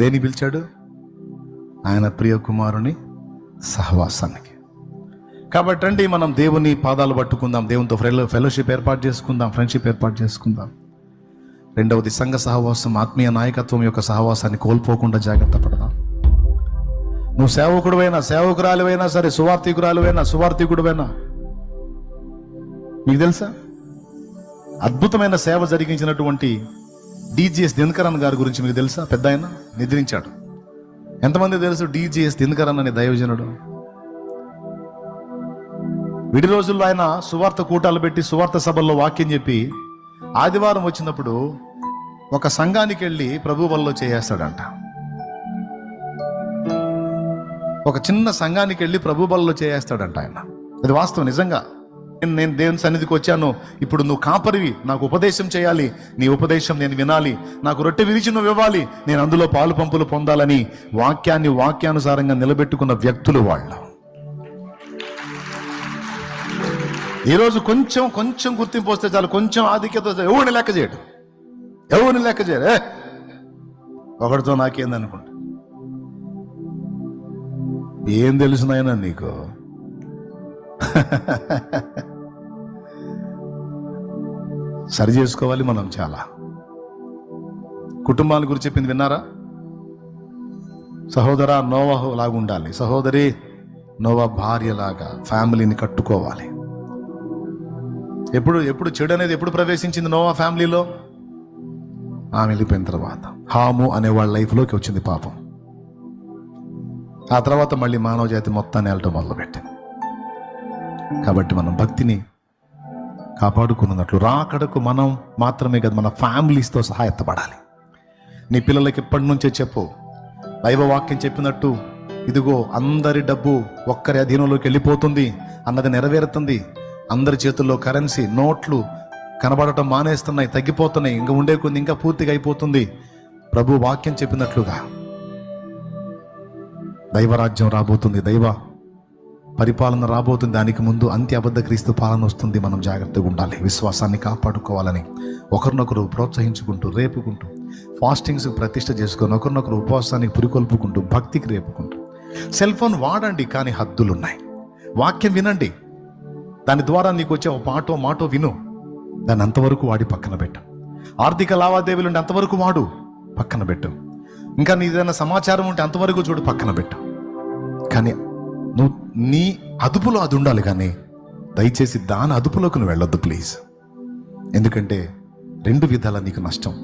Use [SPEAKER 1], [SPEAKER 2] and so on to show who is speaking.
[SPEAKER 1] దేని పిలిచాడు? ఆయన ప్రియ కుమారుని సహవాసానికి. కాబట్టి రండి, మనం దేవుని పాదాలు పట్టుకుందాం, దేవునితో ఫెలోషిప్ ఏర్పాటు చేసుకుందాం, ఫ్రెండ్షిప్ ఏర్పాటు చేసుకుందాం. రెండవది, సంఘ సహవాసం, ఆత్మీయ నాయకత్వం యొక్క సహవాసాన్ని కోల్పోకుండా జాగ్రత్త పడదాం. నువ్వు సేవకుడువైనా, సేవకురాలువైనా సరే, సువార్థికుడువైనా, మీకు తెలుసా అద్భుతమైన సేవ జరిగించినటువంటి డిజిఎస్ దినకరన్ గారి గురించి మీకు తెలుసా? పెద్ద ఆయన నిద్రించాడు. ఎంతమంది తెలుసు డిజిఎస్ దినకరన్ అనే దైవజనుడు? విడి రోజుల్లో ఆయన సువార్త కూటాలు పెట్టి సువార్త సభల్లో వాక్యం చెప్పి ఆదివారం వచ్చినప్పుడు ఒక సంఘానికి వెళ్ళి ప్రభు బల్లో చేయేస్తాడంట. ఒక చిన్న సంఘానికి వెళ్ళి ప్రభు బల్లో చేయేస్తాడంట ఆయన. అది వాస్తవం, నిజంగా. నేను దేవుని సన్నిధికి వచ్చాను, ఇప్పుడు నువ్వు కాపరివి, నాకు ఉపదేశం చేయాలి, నీ ఉపదేశం నేను వినాలి, నాకు రొట్టె విరిచి నువ్వు ఇవ్వాలి, నేను అందులో పాలు పంపులు పొందాలని వాక్యాన్ని వాక్యానుసారంగా నిలబెట్టుకున్న వ్యక్తులు వాళ్ళు. ఈరోజు కొంచెం గుర్తింపు వస్తే చాలు, కొంచెం ఆధిక్యత ఎవరిని లెక్క చేయడు, ఒకటితో నాకేందనుకుంటా. ఏం తెలుసు నాయనా నీకు? సరి చేసుకోవాలి మనం. చాలా కుటుంబాల గురించి చెప్పింది విన్నారా? సహోదరా నోవహు లాగా ఉండాలి, సహోదరి నోవా భార్యలాగా ఫ్యామిలీని కట్టుకోవాలి. ఎప్పుడు చెడు అనేది ఎప్పుడు ప్రవేశించింది నోవా ఫ్యామిలీలో? ఆమె వెళ్ళిపోయిన తర్వాత హాము అనే వాళ్ళ లైఫ్లోకి వచ్చింది పాపం. ఆ తర్వాత మళ్ళీ మానవ జాతి మొత్తాన్ని వెళ్ళటం మొదలుపెట్టింది. కాబట్టి మనం భక్తిని కాపాడుకున్నట్లు రాకడకు మనం మాత్రమే కదా, మన ఫ్యామిలీస్తో సహాయపడాలి. నీ పిల్లలకి ఇప్పటి నుంచే చెప్పు, దైవవాక్యం చెప్పినట్టు ఇదిగో అందరి డబ్బు ఒక్కరి అధీనంలోకి వెళ్ళిపోతుంది అన్నది నెరవేరుతుంది. అందరి చేతుల్లో కరెన్సీ నోట్లు కనబడటం మానేస్తున్నాయి, తగ్గిపోతున్నాయి, ఇంకా ఉండే కొన్ని ఇంకా పూర్తిగా అయిపోతుంది. ప్రభు వాక్యం చెప్పినట్లుగా దైవరాజ్యం రాబోతుంది, దైవ పరిపాలన రాబోతుంది. దానికి ముందు అంత్య అబద్ధ క్రీస్తు పాలన వస్తుంది. మనం జాగ్రత్తగా ఉండాలి, విశ్వాసాన్ని కాపాడుకోవాలని ఒకరినొకరు ప్రోత్సహించుకుంటూ, రేపుకుంటూ, ఫాస్టింగ్స్ ప్రతిష్ట చేసుకొని ఒకరినొకరు ఉపవాసానికి పురికొల్పుకుంటూ, భక్తికి రేపుకుంటూ. సెల్ ఫోన్ వాడండి, కానీ హద్దులు ఉన్నాయి. వాక్యం వినండి, దాని ద్వారా నీకు వచ్చే ఒక పాటో మాటో విను, దాన్ని అంతవరకు వాడి పక్కన పెట్టు. ఆర్థిక లావాదేవీలు ఉంటే అంతవరకు వాడు, పక్కన పెట్టు. ఇంకా నీదైనా సమాచారం ఉంటే అంతవరకు చూడు, పక్కన పెట్టు. కానీ నువ్వు నీ అదుపులో అది ఉండాలి, కానీ దయచేసి దాని అదుపులోకి నువ్వు వెళ్ళొద్దు ప్లీజ్. ఎందుకంటే రెండు విధాల నీకు నష్టం.